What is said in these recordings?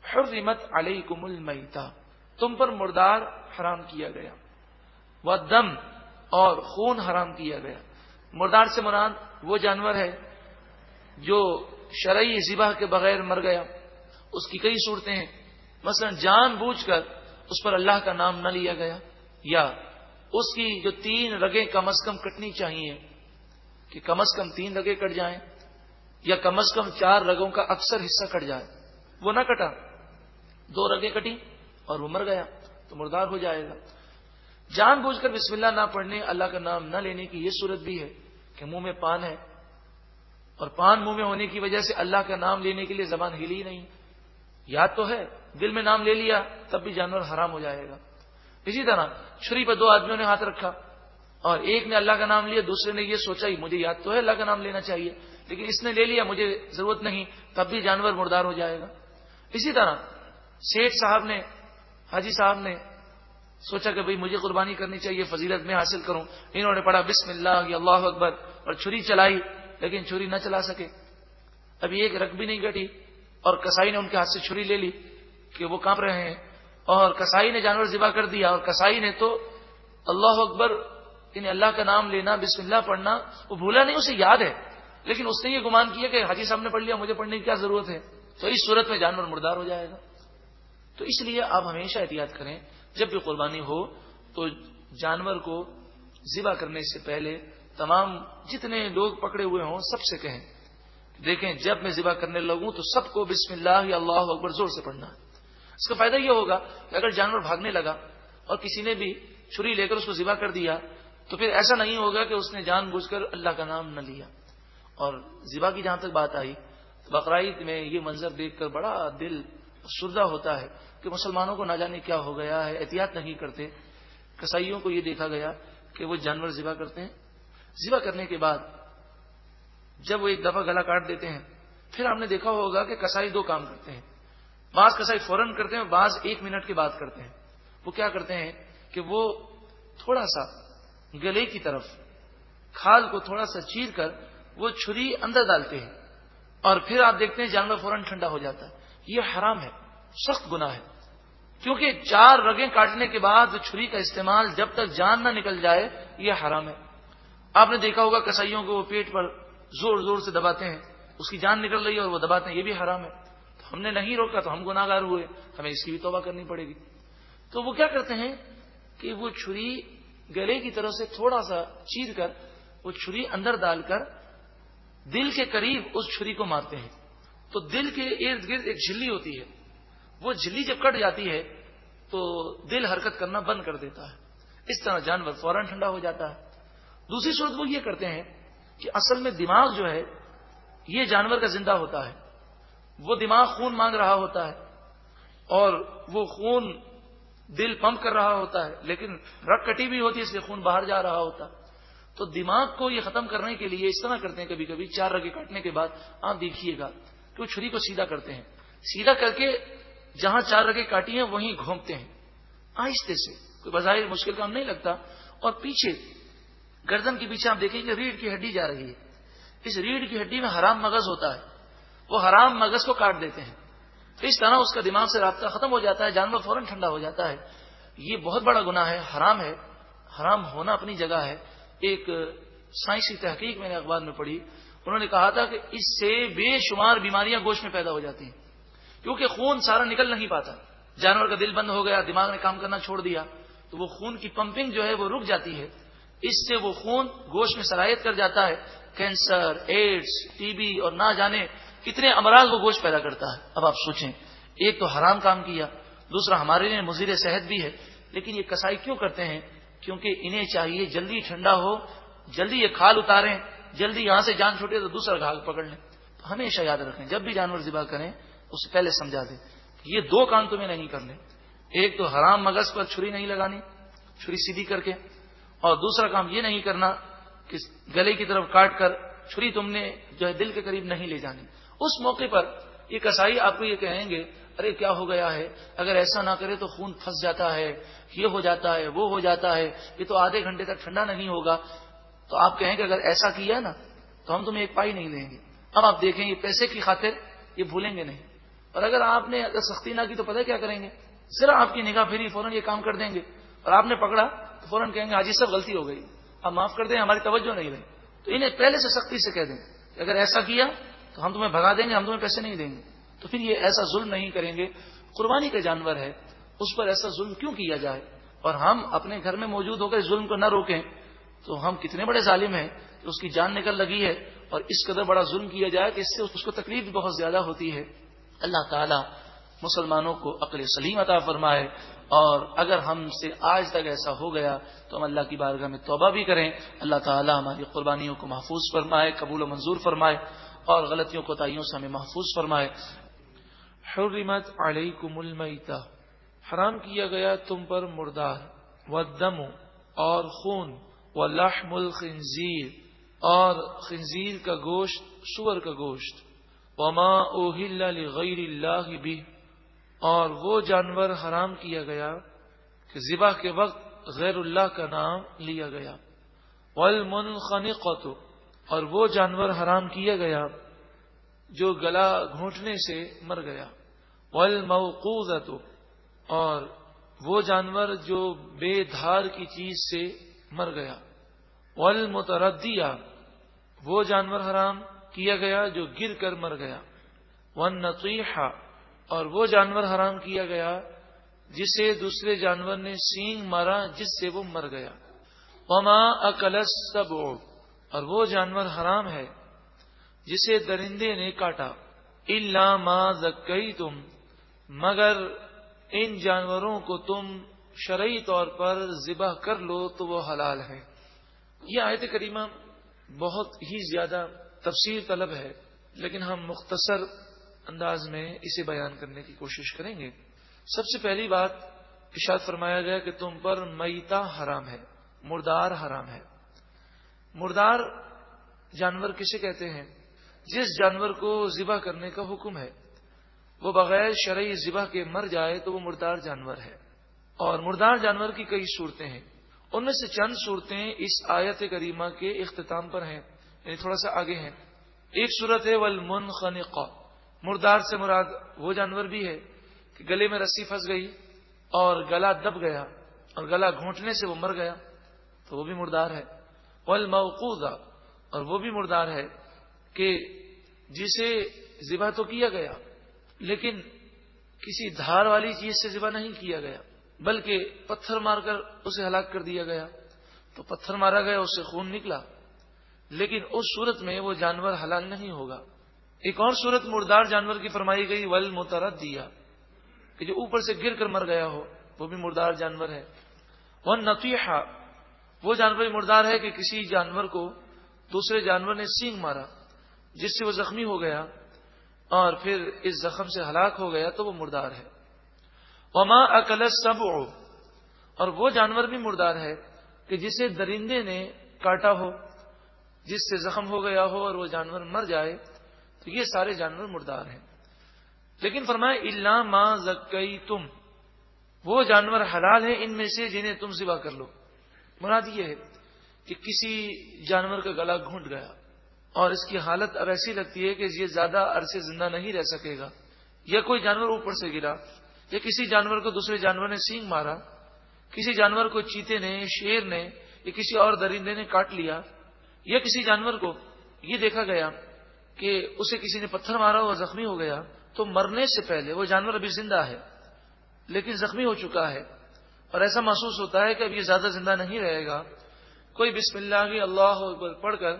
حرمت علیکم المیتہ، تم پر مردار حرام کیا گیا، والدم اور خون حرام کیا گیا۔ مردار سے مراد وہ جانور ہے جو شرعی ذبح کے بغیر مر گیا۔ اس کی کئی صورتیں ہیں، مثلا جان بوجھ کر اس پر اللہ کا نام نہ لیا گیا، یا اس کی جو 3 رگیں کم از کم کٹنی چاہیے کہ کم از کم 3 رگیں کٹ جائیں، یا کم از کم 4 رگوں کا اکثر حصہ کٹ جائے، وہ نہ کٹا، 2 رگیں کٹی اور وہ مر گیا تو مردار ہو جائے گا۔ جان بوجھ کر بسم اللہ نہ پڑھنے، اللہ کا نام نہ لینے کی یہ صورت بھی ہے کہ منہ میں پان ہے اور پان منہ میں ہونے کی وجہ سے اللہ کا نام لینے کے لیے زبان ہلی نہیں، یاد تو ہے دل میں نام لے لیا تب بھی جانور حرام ہو جائے گا۔ اسی طرح چھری پر 2 آدمیوں نے ہاتھ رکھا اور ایک نے اللہ کا نام لیا، دوسرے نے یہ سوچا ہی مجھے یاد تو ہے اللہ کا نام لینا چاہیے، لیکن اس نے لے لیا مجھے ضرورت نہیں، تب بھی جانور مردار ہو جائے گا۔ اسی طرح سیٹھ صاحب نے، حاجی صاحب نے سوچا کہ بھئی مجھے قربانی کرنی چاہیے، فضیلت میں حاصل کروں، انہوں نے پڑھا بسم اللہ یا اللہ اکبر اور چھری چلائی، لیکن چھری نہ چلا سکے، ابھی ایک رگ بھی نہیں کٹی اور کسائی نے ان کے ہاتھ سے چھری لے لی کہ وہ کانپ رہے ہیں، اور کسائی نے جانور ذبح کر دیا، اور کسائی نے تو اللہ اکبر یعنی اللہ کا نام لینا، بسم اللہ پڑھنا وہ بھولا نہیں، اسے یاد ہے، لیکن اس نے یہ گمان کیا کہ حاجی صاحب نے پڑھ لیا مجھے پڑھنے کی کیا ضرورت ہے، تو اس صورت میں جانور مردار ہو جائے گا۔ تو اس لیے آپ ہمیشہ احتیاط کریں، جب بھی قربانی ہو تو جانور کو ذبح کرنے سے پہلے تمام جتنے لوگ پکڑے ہوئے ہوں سب سے کہیں دیکھیں جب میں ذبح کرنے لگوں تو سب کو بسم اللہ یا اللہ اکبر زور سے پڑھنا ہے۔ اس کا فائدہ یہ ہوگا کہ اگر جانور بھاگنے لگا اور کسی نے بھی چھری لے کر اس کو ذبح کر دیا تو پھر ایسا نہیں ہوگا کہ اس نے جان بوجھ کر اللہ کا نام نہ لیا۔ اور ذبح کی جہاں تک بات آئی تو بقرعید میں یہ منظر دیکھ کر بڑا دل افسردہ ہوتا ہے کہ مسلمانوں کو نہ جانے کیا ہو گیا ہے، احتیاط نہیں کرتے۔ کسائیوں کو یہ دیکھا گیا کہ وہ جانور ذبح کرتے ہیں، ذبح کرنے کے بعد جب وہ ایک دفعہ گلا کاٹ دیتے ہیں پھر آپ نے دیکھا ہوگا کہ کسائی 2 کام کرتے ہیں، بعض کسائی فوراً کرتے ہیں، بعض 1 منٹ کے بعد کرتے ہیں۔ وہ کیا کرتے ہیں کہ وہ تھوڑا سا گلے کی طرف کھال کو تھوڑا سا چیر کر وہ چھری اندر ڈالتے ہیں اور پھر آپ دیکھتے ہیں جانور فوراً ٹھنڈا ہو جاتا ہے۔ یہ حرام ہے، سخت گناہ ہے، کیونکہ 4 رگیں کاٹنے کے بعد چھری کا استعمال جب تک جان نہ نکل جائے یہ حرام ہے۔ آپ نے دیکھا ہوگا کسائیوں کو وہ پیٹ پر زور زور سے دباتے ہیں، اس کی جان نکل رہی ہے اور وہ دباتے ہیں، یہ بھی حرام ہے۔ تو ہم نے نہیں روکا تو ہم گناہ گار ہوئے، ہمیں اس کی بھی توبہ کرنی پڑے گی۔ تو وہ کیا کرتے ہیں کہ وہ چھری گلے کی طرف سے تھوڑا سا چیر کر وہ چھری اندر ڈال کر دل کے قریب اس چھری کو مارتے ہیں، تو دل کے ارد گرد ایک جھلی ہوتی ہے، وہ جھلی جب کٹ جاتی ہے تو دل حرکت کرنا بند کر دیتا ہے، اس طرح جانور فوراً ٹھنڈا ہو جاتا ہے۔ دوسری صورت وہ یہ کرتے ہیں کہ اصل میں دماغ جو ہے یہ جانور کا زندہ ہوتا ہے، وہ دماغ خون مانگ رہا ہوتا ہے اور وہ خون دل پمپ کر رہا ہوتا ہے، لیکن رگ کٹی بھی ہوتی ہے اس لیے خون باہر جا رہا ہوتا۔ تو دماغ کو یہ ختم کرنے کے لیے اس طرح کرتے ہیں، کبھی کبھی 4 رگیں کاٹنے کے بعد آپ دیکھیے گا کہ وہ چھری کو سیدھا کرتے ہیں، سیدھا کر کے جہاں 4 رگیں کاٹی ہیں وہیں گھومتے ہیں آہستہ سے، کوئی بظاہر مشکل کام نہیں لگتا، اور پیچھے گردن کے پیچھے آپ دیکھیں گے ریڑھ کی ہڈی جا رہی ہے، اس ریڑھ کی ہڈی میں حرام مغز ہوتا ہے، وہ حرام مغز کو کاٹ دیتے ہیں، تو اس طرح اس کا دماغ سے رابطہ ختم ہو جاتا ہے، جانور فوراً ٹھنڈا ہو جاتا ہے۔ یہ بہت بڑا گناہ ہے، حرام ہونا اپنی جگہ ہے۔ ایک سائنسی تحقیق میں نے اخبار میں پڑھی، انہوں نے کہا تھا کہ اس سے بے شمار بیماریاں گوشت میں پیدا ہو جاتی ہیں، کیونکہ خون سارا نکل نہیں پاتا، جانور کا دل بند ہو گیا، دماغ نے کام کرنا چھوڑ دیا تو وہ خون کی پمپنگ جو ہے وہ رک جاتی ہے، اس سے وہ خون گوشت میں سرایت کر جاتا ہے، کینسر، ایڈز، ٹی بی اور نہ جانے کتنے امراض وہ گوشت پیدا کرتا ہے۔ اب آپ سوچیں، ایک تو حرام کام کیا، دوسرا ہمارے لیے مضر صحت بھی ہے، لیکن یہ کسائی کیوں کرتے ہیں؟ کیونکہ انہیں چاہیے جلدی ٹھنڈا ہو، جلدی یہ کھال اتاریں، جلدی یہاں سے جان چھوٹے تو دوسرا گھاگ پکڑ لیں۔ تو ہمیشہ یاد رکھیں جب بھی جانور ذبح کریں اس سے پہلے سمجھا دیں کہ یہ 2 کام تمہیں نہیں کرنے، ایک تو حرام مغز پر چھری نہیں لگانی چھری سیدھی کر کے، اور دوسرا کام یہ نہیں کرنا کہ گلے کی طرف کاٹ کر چھری تم نے جو ہے دل کے قریب نہیں لے جانی۔ اس موقع پر یہ کسائی آپ کو یہ کہیں گے ارے کیا ہو گیا ہے، اگر ایسا نہ کرے تو خون پھنس جاتا ہے، یہ ہو جاتا ہے، وہ ہو جاتا ہے، یہ تو آدھے گھنٹے تک ٹھنڈا نہیں ہوگا۔ تو آپ کہیں گے اگر ایسا کیا نا تو ہم تمہیں 1 پائی نہیں دیں گے۔ اب آپ دیکھیں یہ پیسے کی خاطر یہ بھولیں گے نہیں، اور اگر آپ نے سختی نہ کی تو پتہ کیا کریں گے؟ ذرا آپ کی نگاہ پھری فوراً یہ کام کر دیں گے، اور آپ نے پکڑا تو فوراً کہیں گے حاجی صاحب غلطی ہو گئی، آپ معاف کر دیں، ہماری توجہ نہیں رہی. تو انہیں پہلے سے سختی سے کہہ دیں کہ اگر ایسا کیا تو ہم تمہیں بھگا دیں گے، ہم تمہیں پیسے نہیں دیں گے. تو پھر یہ ایسا ظلم نہیں کریں گے. قربانی کا جانور ہے، اس پر ایسا ظلم کیوں کیا جائے؟ اور ہم اپنے گھر میں موجود ہو کر ظلم کو نہ روکیں تو ہم کتنے بڑے ظالم ہیں کہ اس کی جان نکل لگی ہے اور اس قدر بڑا ظلم کیا جائے کہ اس سے اس کو تکلیف بھی بہت زیادہ ہوتی ہے. اللہ تعالی مسلمانوں کو عقل سلیم عطا فرمائے، اور اگر ہم سے آج تک ایسا ہو گیا تو ہم اللہ کی بارگاہ میں توبہ بھی کریں. اللہ تعالی ہماری قربانیوں کو محفوظ فرمائے، قبول و منظور فرمائے، اور غلطیوں کوتاہیوں سے ہمیں محفوظ فرمائے. حرمت علیکم المیتہ، حرام کیا گیا تم پر مردار، والدم اور خون، ولحم الخنزیر اور خنزیر کا گوشت، سور کا گوشت، وما اوہل لغیر اللہ بہ اور وہ جانور حرام کیا گیا کہ ذبح کے وقت غیر اللہ کا نام لیا گیا، والمنخنقۃ اور وہ جانور حرام کیا گیا جو گلا گھونٹنے سے مر گیا، والموقوذۃ اور وہ جانور جو بے دھار کی چیز سے مر گیا، والمتردیہ وہ جانور حرام کیا گیا جو گر کر مر گیا، والنطیحہ اور وہ جانور حرام کیا گیا جسے دوسرے جانور نے سینگ مارا جس سے وہ مر گیا، وما اکل السبع اور وہ جانور حرام ہے جسے درندے نے کاٹا، الا ما ذکیتم مگر ان جانوروں کو تم شرعی طور پر ذبح کر لو تو وہ حلال ہے. یہ آیت کریمہ بہت ہی زیادہ تفسیر طلب ہے، لیکن ہم مختصر انداز میں اسے بیان کرنے کی کوشش کریں گے. سب سے پہلی بات ارشاد فرمایا گیا کہ تم پر میتہ حرام ہے، مردار حرام ہے. مردار جانور کسے کہتے ہیں؟ جس جانور کو ذبح کرنے کا حکم ہے، وہ بغیر شرعی ذبح کے مر جائے تو وہ مردار جانور ہے. اور مردار جانور کی کئی صورتیں ہیں، ان میں سے چند صورتیں اس آیت کریمہ کے اختتام پر ہیں، یعنی تھوڑا سا آگے ہیں. ایک صورت ہے والمنخنقہ، مردار سے مراد وہ جانور بھی ہے کہ گلے میں رسی پھنس گئی اور گلا دب گیا اور گلا گھونٹنے سے وہ مر گیا تو وہ بھی مردار ہے. والموقوذہ اور وہ بھی مردار ہے کہ جسے ذبح تو کیا گیا لیکن کسی دھار والی چیز سے ذبح نہیں کیا گیا بلکہ پتھر مار کر اسے ہلاک کر دیا گیا، تو پتھر مارا گیا، اس سے خون نکلا، لیکن اس صورت میں وہ جانور حلال نہیں ہوگا. ایک اور صورت مردار جانور کی فرمائی گئی والمتردیہ کہ جو اوپر سے گر کر مر گیا ہو، وہ بھی مردار جانور ہے. والنطیحہ وہ جانور بھی مردار ہے کہ کسی جانور کو دوسرے جانور نے سینگ مارا جس سے وہ زخمی ہو گیا اور پھر اس زخم سے ہلاک ہو گیا تو وہ مردار ہے. وما اکل السبع اور وہ جانور بھی مردار ہے کہ جسے درندے نے کاٹا ہو، جس سے زخم ہو گیا ہو اور وہ جانور مر جائے تو یہ سارے جانور مردار ہیں. لیکن فرمایا الا ما ذکیتم وہ جانور حلال ہیں ان میں سے جنہیں تم ذبح کر لو. مراد یہ ہے کہ کسی جانور کا گلا گھونٹ گیا اور اس کی حالت اب ایسی لگتی ہے کہ یہ زیادہ عرصے زندہ نہیں رہ سکے گا، یا کوئی جانور اوپر سے گرا، یا کسی جانور کو دوسرے جانور نے سینگ مارا، کسی جانور کو چیتے نے، شیر نے یا کسی اور درندے نے کاٹ لیا، یا کسی جانور کو یہ دیکھا گیا کہ اسے کسی نے پتھر مارا اور زخمی ہو گیا، تو مرنے سے پہلے وہ جانور ابھی زندہ ہے لیکن زخمی ہو چکا ہے اور ایسا محسوس ہوتا ہے کہ اب یہ زیادہ زندہ نہیں رہے گا، کوئی بسم اللہ کی اللہ اکبر پڑھ کر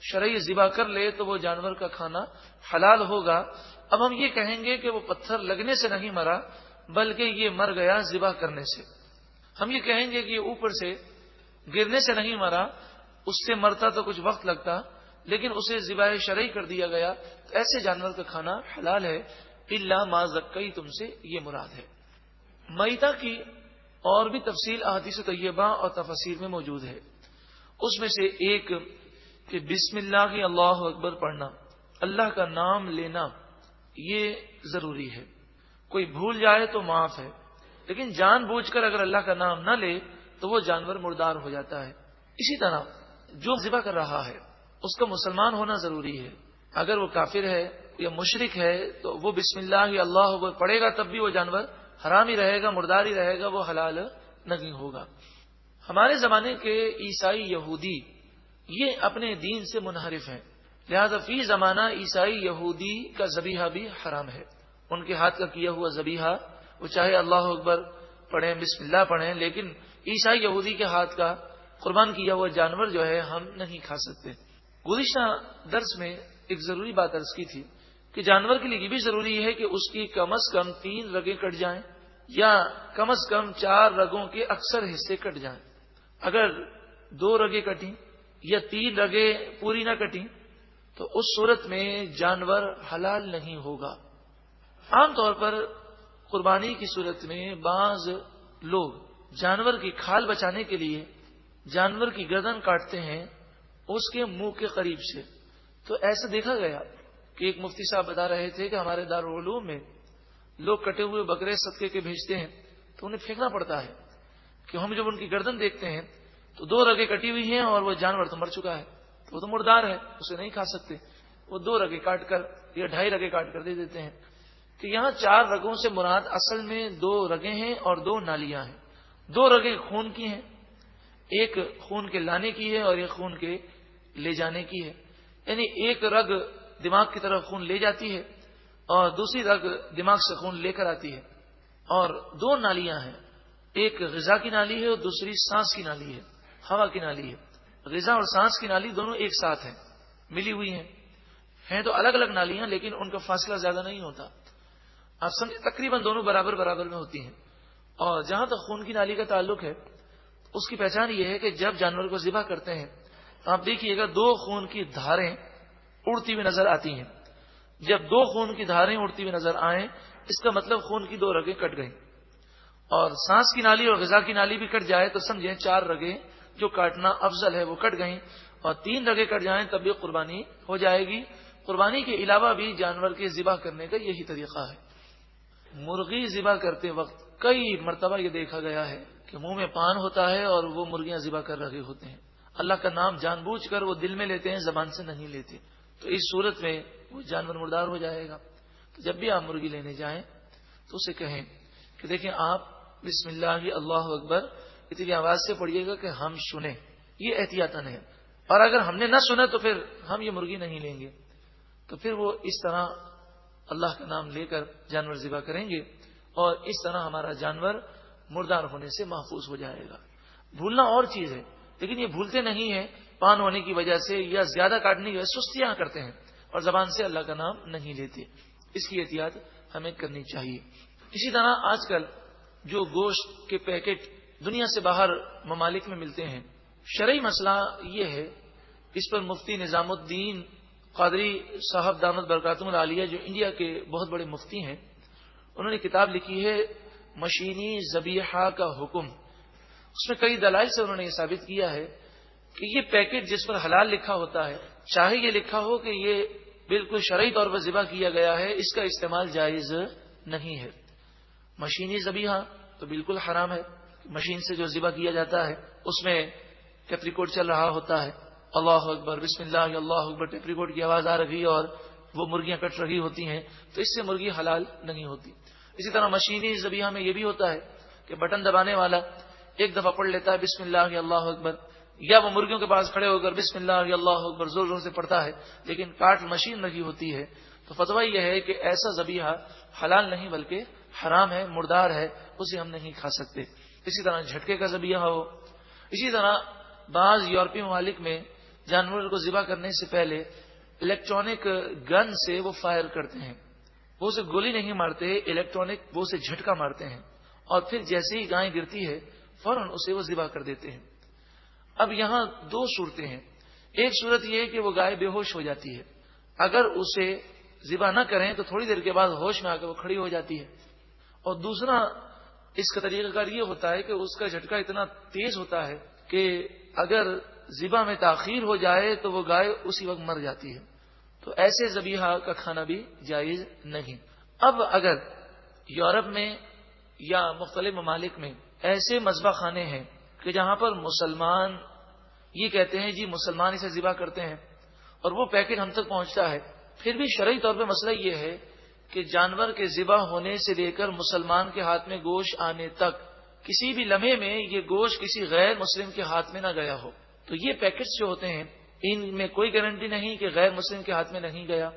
شرعی ذبح کر لے تو وہ جانور کا کھانا حلال ہوگا. اب ہم یہ کہیں گے کہ وہ پتھر لگنے سے نہیں مرا بلکہ یہ مر گیا ذبح کرنے سے. ہم یہ کہیں گے کہ یہ اوپر سے گرنے سے نہیں مرا، اس سے مرتا تو کچھ وقت لگتا لیکن اسے ذبح شرعی کر دیا گیا، تو ایسے جانور کا کھانا حلال ہے. الا ما ذکیتم سے یہ مراد ہے. میتہ کی اور بھی تفصیل احادیث طیبہ اور تفاسیر میں موجود ہے. اس میں سے ایک کہ بسم اللہ کی اللہ اکبر پڑھنا، اللہ کا نام لینا یہ ضروری ہے. کوئی بھول جائے تو معاف ہے، لیکن جان بوجھ کر اگر اللہ کا نام نہ لے تو وہ جانور مردار ہو جاتا ہے. اسی طرح جو ذبح کر رہا ہے اس کا مسلمان ہونا ضروری ہے. اگر وہ کافر ہے، یا مشرک ہے تو وہ بسم اللہ یا اللہ اکبر پڑھے گا تب بھی وہ جانور حرام ہی رہے گا، مردار ہی رہے گا، وہ حلال نہیں ہوگا۔ ہمارے زمانے کے عیسائی یہودی یہ اپنے دین سے منحرف ہیں، لہذا فی زمانہ عیسائی یہودی کا ذبیحہ بھی حرام ہے۔ ان کے ہاتھ کا کیا ہوا ذبیحہ وہ چاہے اللہ اکبر پڑھیں، بسم اللہ پڑھیں، لیکن عیسائی یہودی کے ہاتھ کا قربان کیا ہوا جانور جو ہے ہم نہیں کھا سکتے۔ گزشتہ درس میں ایک ضروری بات عرض کی تھی کہ جانور کے لیے یہ بھی ضروری ہے کہ اس کی کم از کم 3 رگیں کٹ جائیں یا کم از کم 4 رگوں کے اکثر حصے کٹ جائیں۔ اگر 2 رگیں کٹیں یا 3 رگیں پوری نہ کٹیں تو اس صورت میں جانور حلال نہیں ہوگا۔ عام طور پر قربانی کی صورت میں بعض لوگ جانور کی کھال بچانے کے لیے جانور کی گردن کاٹتے ہیں اس کے منہ کے قریب سے۔ تو ایسا دیکھا گیا کہ ایک مفتی صاحب بتا رہے تھے کہ ہمارے دارالعلوم میں لوگ کٹے ہوئے بکرے صدقے کے بھیجتے ہیں تو انہیں پھینکنا پڑتا ہے کہ ہم جب ان کی گردن دیکھتے ہیں تو 2 رگیں کٹی ہوئی ہیں اور وہ جانور تو مر چکا ہے، وہ تو مردار ہے، اسے نہیں کھا سکتے، وہ 2 رگیں کاٹ کر یا 2.5 رگیں کاٹ کر دے دیتے ہیں۔ کہ یہاں 4 رگوں سے مراد اصل میں 2 رگیں ہیں اور 2 نالیاں ہیں۔ 2 رگیں خون کی ہیں، ایک خون کے لانے کی ہے اور ایک خون کے لے جانے کی ہے، یعنی ایک رگ دماغ کی طرف خون لے جاتی ہے اور دوسری رگ دماغ سے خون لے کر آتی ہے، اور 2 نالیاں ہیں، ایک غذا کی نالی ہے اور دوسری سانس کی نالی ہے، ہوا کی نالی ہے۔ غذا اور سانس کی نالی دونوں ایک ساتھ ہیں، ملی ہوئی ہیں تو الگ الگ نالیاں لیکن ان کا فاصلہ زیادہ نہیں ہوتا، آپ سمجھے تقریباً دونوں برابر برابر میں ہوتی ہیں۔ اور جہاں تک خون کی نالی کا تعلق ہے اس کی پہچان یہ ہے کہ جب جانور کو ذبح کرتے ہیں تو آپ دیکھیے گا 2 خون کی دھاریں اڑتی ہوئی نظر آتی ہیں۔ جب 2 خون کی دھاریں اڑتی ہوئی نظر آئیں اس کا مطلب خون کی 2 رگیں کٹ گئیں، اور سانس کی نالی اور غذا کی نالی بھی کٹ جائے تو سمجھیں 4 رگیں جو کاٹنا افضل ہے وہ کٹ گئیں، اور 3 رگیں کٹ جائیں تب بھی قربانی ہو جائے گی۔ قربانی کے علاوہ بھی جانور کے ذبح کرنے کا یہی طریقہ ہے۔ مرغی ذبح کرتے وقت کئی مرتبہ یہ دیکھا گیا ہے کہ منہ میں پان ہوتا ہے اور وہ مرغیاں ذبح کر رہے ہوتے ہیں، اللہ کا نام جان بوجھ کر وہ دل میں لیتے ہیں، زبان سے نہیں لیتے، تو اس صورت میں وہ جانور مردار ہو جائے گا۔ تو جب بھی آپ مرغی لینے جائیں تو اسے کہیں کہ دیکھیں آپ بسم اللہ اللہ اکبر اتنی آواز سے پڑھیے گا کہ ہم سنیں، یہ احتیاطاً ہے، اور اگر ہم نے نہ سنا تو پھر ہم یہ مرغی نہیں لیں گے۔ تو پھر وہ اس طرح اللہ کا نام لے کر جانور ذبح کریں گے اور اس طرح ہمارا جانور مردار ہونے سے محفوظ ہو جائے گا۔ بھولنا اور چیز ہے، لیکن یہ بھولتے نہیں ہیں پان ہونے کی وجہ سے یا زیادہ کاٹنے کی وجہ سے سستیاں کرتے ہیں اور زبان سے اللہ کا نام نہیں لیتے، اس کی احتیاط ہمیں کرنی چاہیے۔ اسی طرح آج کل جو گوشت کے پیکٹ دنیا سے باہر ممالک میں ملتے ہیں، شرعی مسئلہ یہ ہے، اس پر مفتی نظام الدین قادری صاحب دامت برکاتہم العالیہ جو انڈیا کے بہت بڑے مفتی ہیں، انہوں نے کتاب لکھی ہے مشینی ذبیحہ کا حکم۔ اس میں کئی دلائل سے انہوں نے یہ ثابت کیا ہے کہ یہ پیکٹ جس پر حلال لکھا ہوتا ہے، چاہے یہ لکھا ہو کہ یہ بالکل شرعی طور پر ذبح کیا گیا ہے، اس کا استعمال جائز نہیں ہے۔ مشینی ذبیحہ تو بالکل حرام ہے، مشین سے جو ذبح کیا جاتا ہے اس میں ٹیپ ریکارڈ چل رہا ہوتا ہے، اللہ اکبر بسم اللہ اللہ اکبر ٹیپ ریکارڈ کی آواز آ رہی اور وہ مرغیاں کٹ رہی ہوتی ہیں، تو اس سے مرغی حلال نہیں ہوتی۔ اسی طرح مشینی ذبیحہ میں یہ بھی ہوتا ہے کہ بٹن دبانے والا ایک دفعہ پڑھ لیتا ہے بسم اللہ اللہ اکبر، یا وہ مرغیوں کے پاس کھڑے ہو کر بسم اللہ اللہ اکبر زور زور سے پڑھتا ہے، لیکن کاٹ مشین لگی ہوتی ہے، تو فتویٰ یہ ہے کہ ایسا ذبیحہ حلال نہیں بلکہ حرام ہے، مردار ہے، اسے ہم نہیں کھا سکتے۔ اسی طرح جھٹکے کا ذبیحہ ہو، اسی طرح بعض یورپی ممالک میں جانور کو ذبح کرنے سے پہلے الیکٹرانک گن سے وہ فائر کرتے ہیں، وہ اسے گولی نہیں مارتے، الیکٹرانک وہ اسے جھٹکا مارتے ہیں، اور پھر جیسے ہی گائے گرتی ہے فوراً اسے وہ ذبح کر دیتے ہیں۔ اب یہاں 2 صورتیں ہیں، ایک صورت یہ ہے کہ وہ گائے بے ہوش ہو جاتی ہے، اگر اسے ذبح نہ کریں تو تھوڑی دیر کے بعد ہوش میں آ کر وہ کھڑی ہو جاتی ہے، اور دوسرا اس کا طریقہ کار یہ ہوتا ہے کہ اس کا جھٹکا اتنا تیز ہوتا ہے کہ اگر ذبح میں تاخیر ہو جائے تو وہ گائے اسی وقت مر جاتی ہے، تو ایسے ذبیحہ کا کھانا بھی جائز نہیں۔ اب اگر یورپ میں یا مختلف ممالک میں ایسے مذبح خانے ہیں کہ جہاں پر مسلمان یہ کہتے ہیں جی مسلمان اسے ذبح کرتے ہیں اور وہ پیکٹ ہم تک پہنچتا ہے پھر بھی شرعی طور پہ مسئلہ یہ ہے کہ جانور کے ذبح ہونے سے لے کر مسلمان کے ہاتھ میں گوشت آنے تک کسی بھی لمحے میں یہ گوشت کسی غیر مسلم کے ہاتھ میں نہ گیا ہو. تو یہ پیکٹس جو ہوتے ہیں ان میں کوئی گارنٹی نہیں کہ غیر مسلم کے ہاتھ میں نہیں گیا.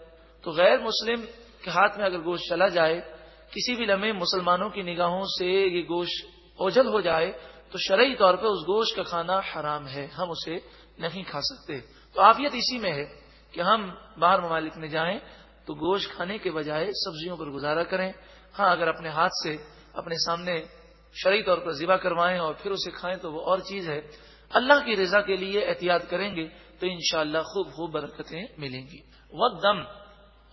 تو غیر مسلم کے ہاتھ میں اگر گوشت چلا جائے کسی بھی لمحے مسلمانوں کی نگاہوں سے یہ گوشت اوجھل ہو جائے تو شرعی طور پہ اس گوشت کا کھانا حرام ہے, ہم اسے نہیں کھا سکتے. تو عافیت اسی میں ہے کہ ہم باہر ممالک میں جائیں تو گوشت کھانے کے بجائے سبزیوں پر گزارا کریں. ہاں اگر اپنے ہاتھ سے اپنے سامنے شرعی طور پر ذبح کروائیں اور پھر اسے کھائیں تو وہ اور چیز ہے. اللہ کی رضا کے لیے احتیاط کریں گے تو انشاءاللہ خوب برکتیں ملیں گی. والدم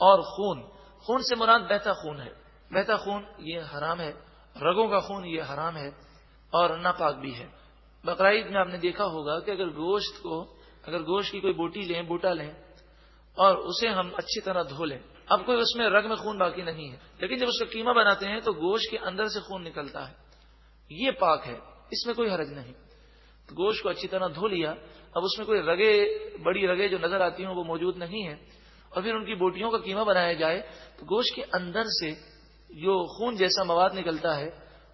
اور خون, خون سے مراد بہتا خون ہے. بہتا خون یہ حرام ہے, رگوں کا خون یہ حرام ہے اور ناپاک بھی ہے. بقرعید میں آپ نے دیکھا ہوگا کہ اگر گوشت کی کوئی بوٹا لیں اور اسے ہم اچھی طرح دھو لیں, اب کوئی اس میں رگ میں خون باقی نہیں ہے, لیکن جب اس کا قیمہ بناتے ہیں تو گوشت کے اندر سے خون نکلتا ہے, یہ پاک ہے, اس میں کوئی حرج نہیں. تو گوشت کو اچھی طرح دھو لیا, اب اس میں کوئی بڑی رگیں جو نظر آتی ہیں وہ موجود نہیں ہے, اور پھر ان کی بوٹیوں کا قیمہ بنایا جائے تو گوشت کے اندر سے جو خون جیسا مواد نکلتا ہے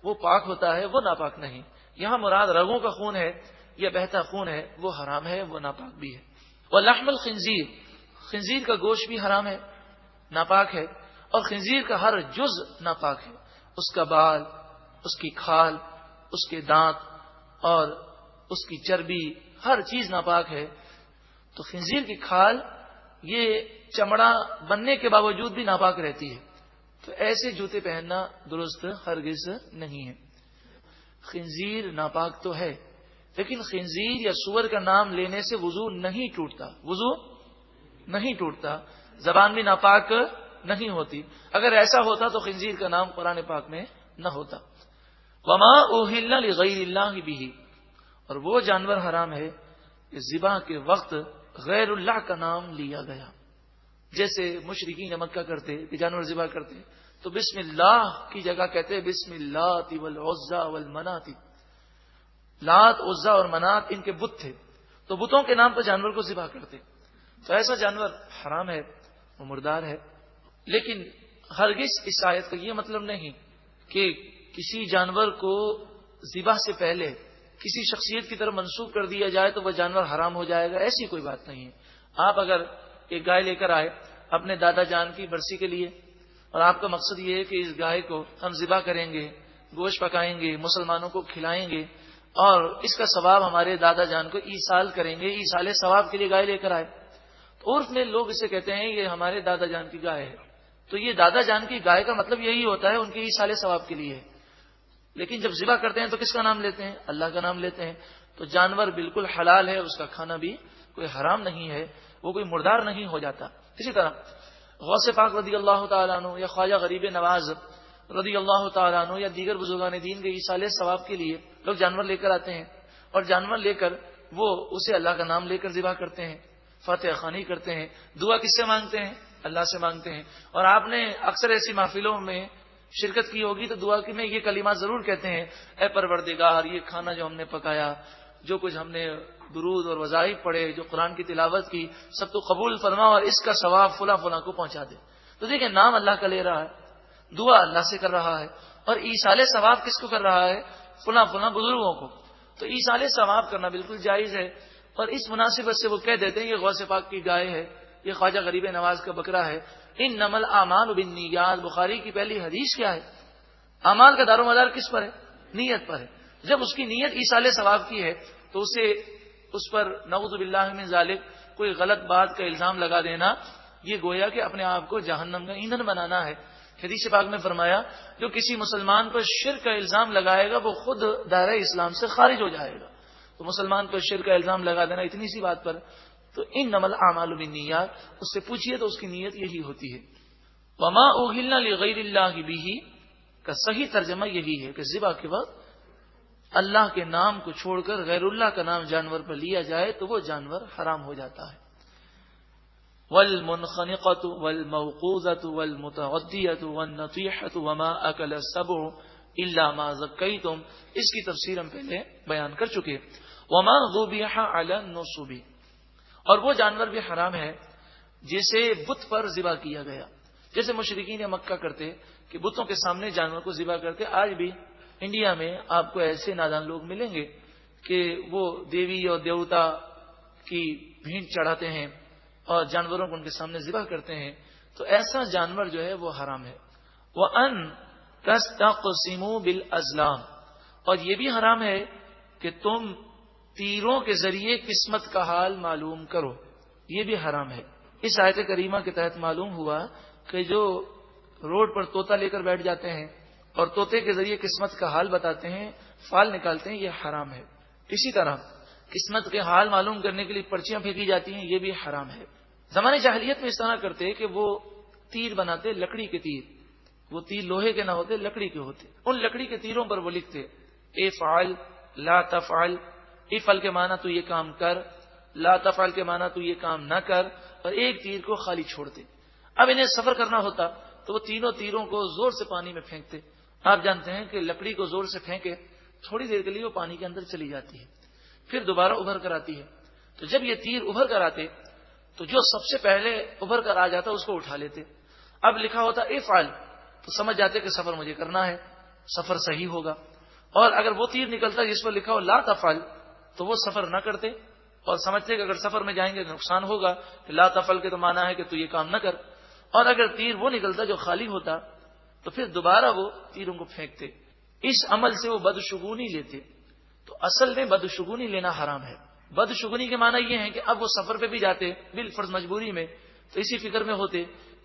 وہ پاک ہوتا ہے, وہ ناپاک نہیں. یہاں مراد رگوں کا خون ہے یا بہتا خون ہے, وہ حرام ہے, وہ ناپاک بھی ہے. ولحم الخنزیر, خنزیر کا گوشت بھی حرام ہے, ناپاک ہے, اور خنزیر کا ہر جز ناپاک ہے. اس کا بال, اس کی کھال, اس کے دانت اور اس کی چربی, ہر چیز ناپاک ہے. تو خنزیر کی کھال یہ چمڑا بننے کے باوجود بھی ناپاک رہتی ہے, تو ایسے جوتے پہننا درست ہرگز نہیں ہے. خنزیر ناپاک تو ہے, لیکن خنزیر یا سور کا نام لینے سے وضو نہیں ٹوٹتا, زبان بھی ناپاک نہیں ہوتی. اگر ایسا ہوتا تو خنزیر کا نام قرآن پاک میں نہ ہوتا. وما اوہل لغیر اللہ بہ, اور وہ جانور حرام ہے کہ ذبح کے وقت غیر اللہ کا نام لیا گیا. جیسے مشرکین مکہ کرتے کہ جانور ذبح کرتے تو بسم اللہ کی جگہ کہتے بسم اللہ والعزى والمنات. لات, عزا اور منات ان کے بت تھے, تو بتوں کے نام پر جانور کو ذبح کرتے. تو ایسا جانور حرام ہے, وہ مردار ہے. لیکن ہرگز اس آیت کا یہ مطلب نہیں کہ کسی جانور کو ذبح سے پہلے کسی شخصیت کی طرف منسوب کر دیا جائے تو وہ جانور حرام ہو جائے گا, ایسی کوئی بات نہیں ہے. آپ اگر ایک گائے لے کر آئے اپنے دادا جان کی برسی کے لیے, اور آپ کا مقصد یہ ہے کہ اس گائے کو ہم ذبح کریں گے, گوشت پکائیں گے, مسلمانوں کو کھلائیں گے, اور اس کا ثواب ہمارے دادا جان کو ایصال کریں گے, ایصال ثواب کے لیے گائے لے کر آئے, تو عرف میں لوگ اسے کہتے ہیں یہ ہمارے دادا جان کی گائے ہے. تو یہ دادا جان کی گائے کا مطلب یہی ہوتا ہے ان کے ایصال ثواب کے لیے. لیکن جب ذبح کرتے ہیں تو کس کا نام لیتے ہیں؟ اللہ کا نام لیتے ہیں. تو جانور بالکل حلال ہے, اس کا کھانا بھی کوئی حرام نہیں ہے, وہ کوئی مردار نہیں ہو جاتا. اسی طرح غوث پاک رضی اللہ تعالیٰ عنہ یا خواجہ غریب نواز رضی اللہ تعالیٰ عنہ یا دیگر بزرگان دین کے ایصال ثواب کے لیے لوگ جانور لے کر آتے ہیں, اور جانور لے کر وہ اسے اللہ کا نام لے کر ذبح کرتے ہیں, فاتحہ خوانی کرتے ہیں. دعا کس سے مانگتے ہیں؟ اللہ سے مانگتے ہیں. اور آپ نے اکثر ایسی محفلوں میں شرکت کی ہوگی تو دعا کی میں یہ کلمات ضرور کہتے ہیں, اے پروردگار یہ کھانا جو ہم نے پکایا, جو کچھ ہم نے درود اور وظائف پڑھے, جو قرآن کی تلاوت کی, سب تو قبول فرما اور اس کا ثواب فلاں فلاں کو پہنچا دے. تو دیکھیں نام اللہ کا لے رہا ہے, دعا اللہ سے کر رہا ہے, اور ایصال ثواب کس کو کر رہا ہے؟ فلاں فلاں بزرگوں کو. تو ایصال ثواب کرنا بالکل جائز ہے, اور اس مناسبت سے وہ کہہ دیتے ہیں یہ غوث پاک کی گائے ہے, یہ خواجہ غریب نواز کا بکرا ہے. انما الاعمال بالنیات, بخاری کی پہلی حدیث کیا ہے؟ اعمال کا دار و مدار کس پر ہے؟ نیت پر ہے. جب اس کی نیت ایصال ثواب کی ہے تو اسے اس پر نعوذ باللہ من ذالک کوئی غلط بات کا الزام لگا دینا, یہ گویا کہ اپنے آپ کو جہنم کا ایندھن بنانا ہے. حدیث پاک میں فرمایا جو کسی مسلمان پر شرک کا الزام لگائے گا وہ خود دائرہ اسلام سے خارج ہو جائے گا. تو مسلمان پر شرک کا الزام لگا دینا اتنی سی بات پر, تو انما الاعمال بالنیات, اس سے پوچھئے تو اس کی نیت یہی ہوتی ہے. وما اوہل لغیر اللہ بہ کا صحیح ترجمہ یہی ہے کہ ذبح کے وقت اللہ کے نام کو چھوڑ کر غیر اللہ کا نام جانور پر لیا جائے تو وہ جانور حرام ہو جاتا ہے. والمنخنقۃ والموقوذۃ والمتعدیۃ والنطیحۃ وما اکل السبع الا ما ذکیتم, اس کی تفسیر ہم پہلے بیان کر چکے. وما ذبح علی النصب, اور وہ جانور بھی حرام ہے جسے بت پر ذبح کیا گیا. جیسے مشرکین مکہ کرتے کہ بتوں کے سامنے جانور کو ذبح کرتے. آج بھی انڈیا میں آپ کو ایسے نادان لوگ ملیں گے کہ وہ دیوی اور دیوتا کی بھینٹ چڑھاتے ہیں اور جانوروں کو ان کے سامنے ذبح کرتے ہیں. تو ایسا جانور جو ہے وہ حرام ہے. وَأَن تَسْتَقْسِمُوا بِالْأَزْلَامِ، اور یہ بھی حرام ہے کہ تم تیروں کے ذریعے قسمت کا حال معلوم کرو. یہ بھی حرام ہے. اس آیت کریمہ کے تحت معلوم ہوا کہ جو روڈ پر طوطا لے کر بیٹھ جاتے ہیں اور طوطے کے ذریعے قسمت کا حال بتاتے ہیں، فال نکالتے ہیں، یہ حرام ہے. اسی طرح قسمت کے حال معلوم کرنے کے لیے پرچیاں پھینکی جاتی ہیں، یہ بھی حرام ہے. زمانے جاہلیت میں اس طرح کرتے کہ وہ تیر بناتے، لکڑی کے تیر. وہ تیر لوہے کے نہ ہوتے، لکڑی کے ہوتے. ان لکڑی کے تیروں پر وہ لکھتے افعل لا تفعل. افعل کے معنی تو یہ کام کر، لا تفعل کے معنی تو یہ کام نہ کر، اور ایک تیر کو خالی چھوڑتے. اب انہیں سفر کرنا ہوتا تو وہ تینوں تیروں کو زور سے پانی میں پھینکتے. آپ جانتے ہیں کہ لکڑی کو زور سے پھینکے تھوڑی دیر کے لیے وہ پانی کے اندر چلی جاتی ہے، پھر دوبارہ ابھر کر آتی ہے. تو جب یہ تیر ابھر کر آتے تو جو سب سے پہلے ابھر کر آ جاتا اس کو اٹھا لیتے. اب لکھا ہوتا افعل تو سمجھ جاتے کہ سفر مجھے کرنا ہے، سفر صحیح ہوگا. اور اگر وہ تیر نکلتا جس پر لکھا ہو لا تفعل تو وہ سفر نہ کرتے اور سمجھتے کہ اگر سفر میں جائیں گے تو نقصان ہوگا. لا تفعل کے تو معنی ہے کہ تو یہ کام نہ کر. اور اگر تیر وہ نکلتا جو خالی ہوتا تو پھر دوبارہ وہ تیروں کو پھینکتے. اس عمل سے وہ بدشگونی لیتے. تو اصل میں بدشگونی لینا حرام ہے. بدشگونی کے معنی یہ ہے کہ اب وہ سفر پہ بھی جاتے بالفرض مجبوری میں، تو اسی فکر میں ہوتے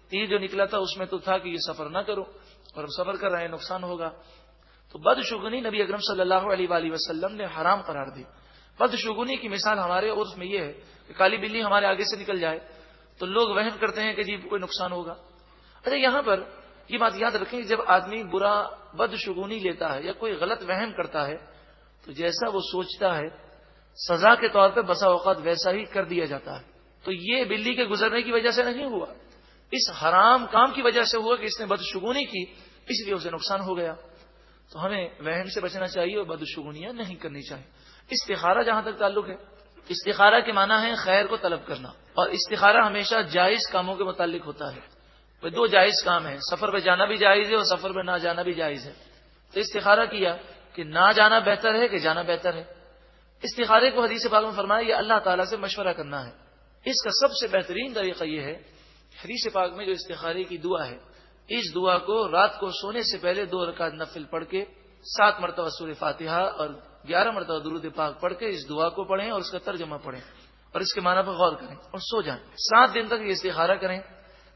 تیر جو نکلا تھا اس میں تو تھا کہ یہ سفر نہ کرو، اور اب سفر کر رہے ہیں نقصان ہوگا. تو بدشگونی نبی اکرم صلی اللہ علیہ وآلہ وسلم نے حرام قرار دی. بدشگونی کی مثال ہمارے عرف میں یہ ہے کہ کالی بلی ہمارے آگے سے نکل جائے تو لوگ وہم کرتے ہیں کہ جی کوئی نقصان ہوگا. اچھا، یہاں پر یہ بات یاد رکھیں کہ جب آدمی برا بدشگونی لیتا ہے یا کوئی غلط وہم کرتا ہے تو جیسا وہ سوچتا ہے سزا کے طور پہ بسا اوقات ویسا ہی کر دیا جاتا ہے. تو یہ بلی کے گزرنے کی وجہ سے نہیں ہوا، اس حرام کام کی وجہ سے ہوا کہ اس نے بدشگونی کی، اس لیے اسے نقصان ہو گیا. تو ہمیں وہم سے بچنا چاہیے اور بدشگونیاں نہیں کرنی چاہیے. استخارہ جہاں تک تعلق ہے، استخارہ کے معنی ہے خیر کو طلب کرنا، اور استخارہ ہمیشہ جائز کاموں کے متعلق ہوتا ہے. دو جائز کام ہیں، سفر پہ جانا بھی جائز ہے اور سفر پہ نہ جانا بھی جائز ہے. تو استخارہ کیا کہ نہ جانا بہتر ہے کہ جانا بہتر ہے. استخارے کو حدیث پاک میں فرمایا یہ اللہ تعالیٰ سے مشورہ کرنا ہے. اس کا سب سے بہترین طریقہ یہ ہے، حدیث پاک میں جو استخارے کی دعا ہے، اس دعا کو رات کو سونے سے پہلے 2 رکعت نفل پڑھ کے 7 مرتبہ سورہ فاتحہ اور 11 مرتبہ درود پاک پڑھ کے اس دعا کو پڑھیں اور اس کا ترجمہ پڑھیں اور اس کے معنی پر غور کریں اور سو جائیں. 7 دن تک یہ استخارہ کریں.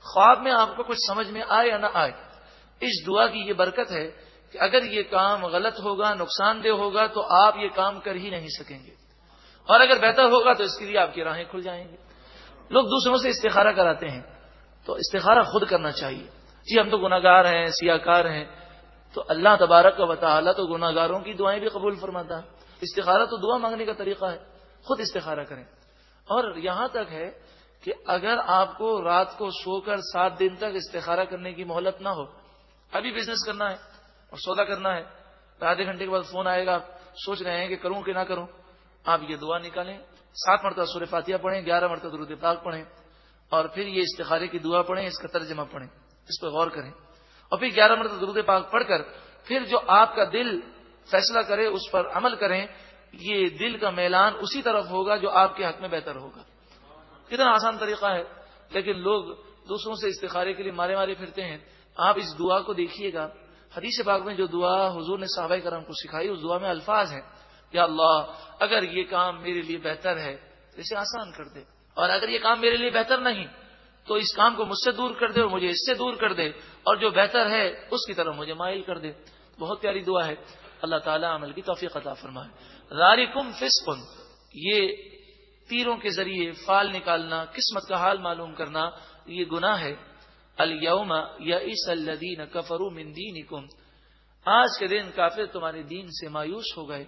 خواب میں آپ کو کچھ سمجھ میں آئے یا نہ آئے، اس دعا کی یہ برکت ہے کہ اگر یہ کام غلط ہوگا، نقصان دہ ہوگا تو آپ یہ کام کر ہی نہیں سکیں گے، اور اگر بہتر ہوگا تو اس کے لیے آپ کی راہیں کھل جائیں گے. لوگ دوسروں سے استخارہ کراتے ہیں، تو استخارہ خود کرنا چاہیے. جی ہم تو گناہگار ہیں، سیاہکار ہیں، تو اللہ تبارک و تعالیٰ تو گناہگاروں کی دعائیں بھی قبول فرماتا ہے. استخارہ تو دعا مانگنے کا طریقہ ہے، خود استخارہ کریں. اور یہاں تک ہے کہ اگر آپ کو رات کو سو کر 7 دن تک استخارہ کرنے کی مہلت نہ ہو، ابھی بزنس کرنا ہے اور سودا کرنا ہے، آدھے گھنٹے کے بعد فون آئے گا، سوچ رہے ہیں کہ کروں کہ نہ کروں، آپ یہ دعا نکالیں، 7 مرتبہ سورہ فاتحہ پڑھیں، 11 مرتبہ درود پاک پڑھیں، اور پھر یہ استخارے کی دعا پڑھیں، اس کا ترجمہ پڑھیں، اس پہ غور کریں، اور پھر 11 مرتبہ درود پاک پڑھ کر پھر جو آپ کا دل فیصلہ کرے اس پر عمل کریں. یہ دل کا میلان اسی طرف ہوگا جو آپ کے حق میں بہتر ہوگا. کتنا آسان طریقہ ہے، لیکن لوگ دوسروں سے استخارے کے لیے مارے مارے پھرتے ہیں. آپ اس دعا کو دیکھیے گا، حدیث پاک میں جو دعا حضور نے صحابہ کرام کو سکھائی اس دعا میں الفاظ ہیں، یا اللہ اگر یہ کام میرے لیے بہتر ہے تو اسے آسان کر دے، اور اگر یہ کام میرے لیے بہتر نہیں تو اس کام کو مجھ سے دور کر دے اور مجھے اس سے دور کر دے، اور جو بہتر ہے اس کی طرف مجھے مائل کر دے. بہت پیاری دعا ہے. اللہ تعالیٰ عمل کی توفیق عطا فرمائے. ذالکم فسق، یہ تیروں کے ذریعے فال نکالنا، قسمت کا حال معلوم کرنا، یہ گناہ ہے. الیوم یئس الذین کفروا من دینکم، آج کے دن کافر تمہارے دین سے مایوس ہو گئے.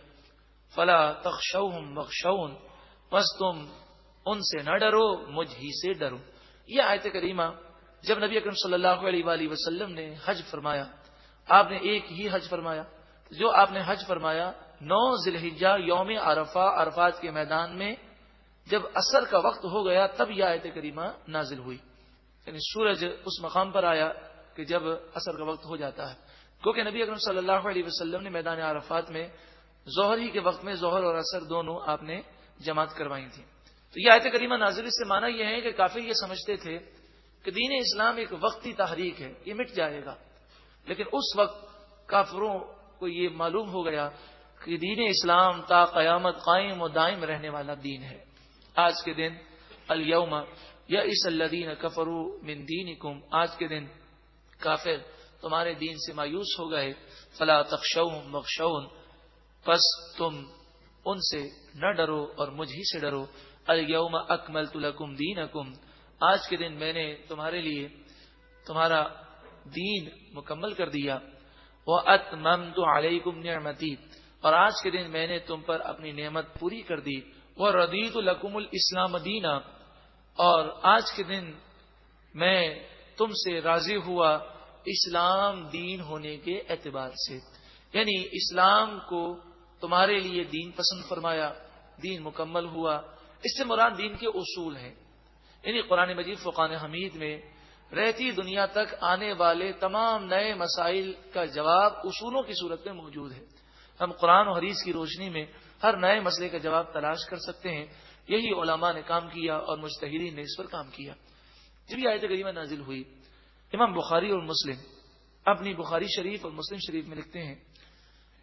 فلا تخشوہم واخشون، بس تم ان سے نہ ڈرو، مجھ ہی سے ڈرو. یہ آیت کریمہ جب نبی اکرم صلی اللہ علیہ وآلہ وسلم نے حج فرمایا، آپ نے ایک ہی حج فرمایا. جو آپ نے حج فرمایا 9 ذی الحجہ یوم عرفہ، عرفات کے میدان میں جب عصر کا وقت ہو گیا تب یہ آیت کریمہ نازل ہوئی، یعنی سورج اس مقام پر آیا کہ جب عصر کا وقت ہو جاتا ہے، کیونکہ نبی اکرم صلی اللہ علیہ وسلم نے میدان عرفات میں ظہر ہی کے وقت میں ظہر اور عصر دونوں آپ نے جماعت کروائی تھی۔ تو یہ آیت کریمہ نازل اس سے معنی یہ ہے کہ کافر یہ سمجھتے تھے کہ دین اسلام ایک وقتی تحریک ہے، یہ مٹ جائے گا، لیکن اس وقت کافروں کو یہ معلوم ہو گیا کہ دین اسلام تا قیامت قائم و دائم رہنے والا دین ہے۔ آج کے دن الیوم یئس الذین کفروا من دینکم، آج کے دن کافر تمہارے دین سے مایوس ہو گئے، فلا تخشوہم واخشون، پس تم ان سے نہ ڈرو اور مجھ ہی سے ڈرو، الیوم اکملت لکم دینکم، آج کے دن میں نے تمہارے لیے تمہارا دین مکمل کر دیا، واتممت علیکم نعمتی، اور آج کے دن میں نے تم پر اپنی نعمت پوری کر دی، وردیت لکم الاسلام دینا، اور آج کے دن میں تم سے راضی ہوا اسلام دین ہونے کے اعتبار سے، یعنی اسلام کو تمہارے لیے دین پسند فرمایا، دین مکمل ہوا۔ اس سے مراد دین کے اصول ہیں، یعنی قرآن مجید فرقان حمید میں رہتی دنیا تک آنے والے تمام نئے مسائل کا جواب اصولوں کی صورت میں موجود ہے۔ ہم قرآن و حدیث کی روشنی میں ہر نئے مسئلے کا جواب تلاش کر سکتے ہیں، یہی علماء نے کام کیا اور مجتہدین نے اس پر کام کیا۔ جب یہ آیت کریمہ نازل ہوئی، امام بخاری اور مسلم اپنی بخاری شریف اور مسلم شریف میں لکھتے ہیں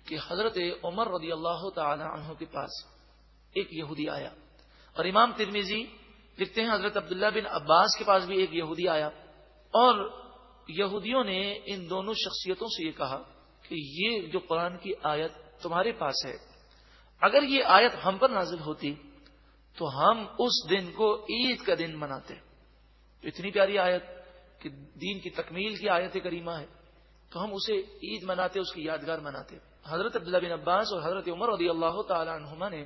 کہ حضرت عمر رضی اللہ تعالی عنہ کے پاس ایک یہودی آیا، اور امام ترمذی لکھتے ہیں حضرت عبداللہ بن عباس کے پاس بھی ایک یہودی آیا، اور یہودیوں نے ان دونوں شخصیتوں سے یہ کہا کہ یہ جو قرآن کی آیت تمہارے پاس ہے، اگر یہ آیت ہم پر نازل ہوتی تو ہم اس دن کو عید کا دن مناتے۔ اتنی پیاری آیت کہ دین کی تکمیل کی آیت کریمہ ہے، تو ہم اسے عید مناتے، اس کی یادگار مناتے۔ حضرت عبداللہ بن عباس اور حضرت عمر رضی اللہ تعالی عنہما نے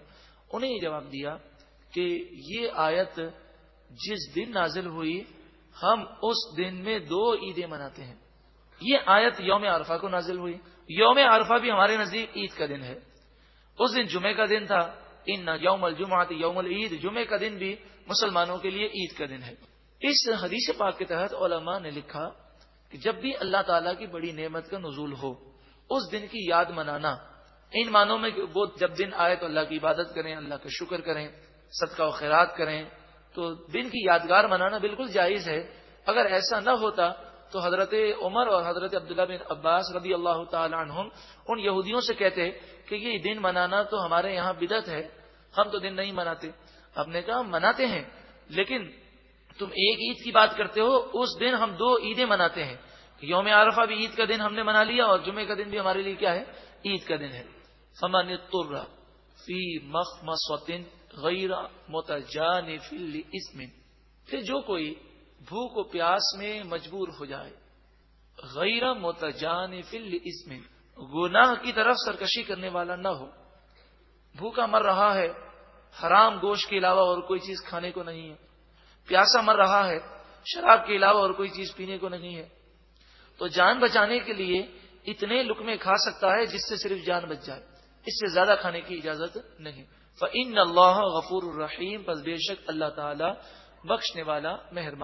انہیں یہ جواب دیا کہ یہ آیت جس دن نازل ہوئی ہم اس دن میں 2 عیدیں مناتے ہیں۔ یہ آیت یوم عرفہ کو نازل ہوئی، یوم عرفہ بھی ہمارے نزدیک عید کا دن ہے، اس دن جمعے کا دن تھا، ان یوم الجمعۃ یوم العید، جمعے کا دن بھی مسلمانوں کے لیے عید کا دن ہے۔ اس حدیث پاک کے تحت علماء نے لکھا کہ جب بھی اللہ تعالیٰ کی بڑی نعمت کا نزول ہو اس دن کی یاد منانا، ان معنوں میں کہ وہ جب دن آئے تو اللہ کی عبادت کریں، اللہ کا شکر کریں، صدقہ و خیرات کریں، تو دن کی یادگار منانا بالکل جائز ہے۔ اگر ایسا نہ ہوتا تو حضرت عمر اور حضرت عبداللہ بن عباس رضی اللہ تعالی عنہم ان یہودیوں سے کہتے کہ یہ دن منانا تو ہمارے یہاں بدعت ہے، ہم تو دن نہیں مناتے۔ آپ نے کہا ہم مناتے ہیں، لیکن تم ایک عید کی بات کرتے ہو، اس دن ہم 2 عیدیں مناتے ہیں، یوم عرفہ بھی عید کا دن ہم نے منا لیا اور جمعے کا دن بھی ہمارے لیے کیا ہے؟ عید کا دن ہے۔ فمن اضطر فی مخمصۃ غیر متجانف لإثم، پھر جو کوئی بھوک و پیاس میں مجبور ہو جائے، غیر متجانف لإثم، گناہ کی طرف سرکشی کرنے والا نہ ہو، بھوکا مر رہا ہے، حرام گوشت کے علاوہ اور کوئی چیز کھانے کو نہیں ہے، پیاسا مر رہا ہے، شراب کے علاوہ اور کوئی چیز پینے کو نہیں ہے، تو جان بچانے کے لیے اتنے لقمے کھا سکتا ہے جس سے صرف جان بچ جائے، اس سے زیادہ کھانے کی اجازت نہیں۔ فإن اللہ غفور الرحیم، پس بے شک اللہ تعالی بخشنے والا مہربان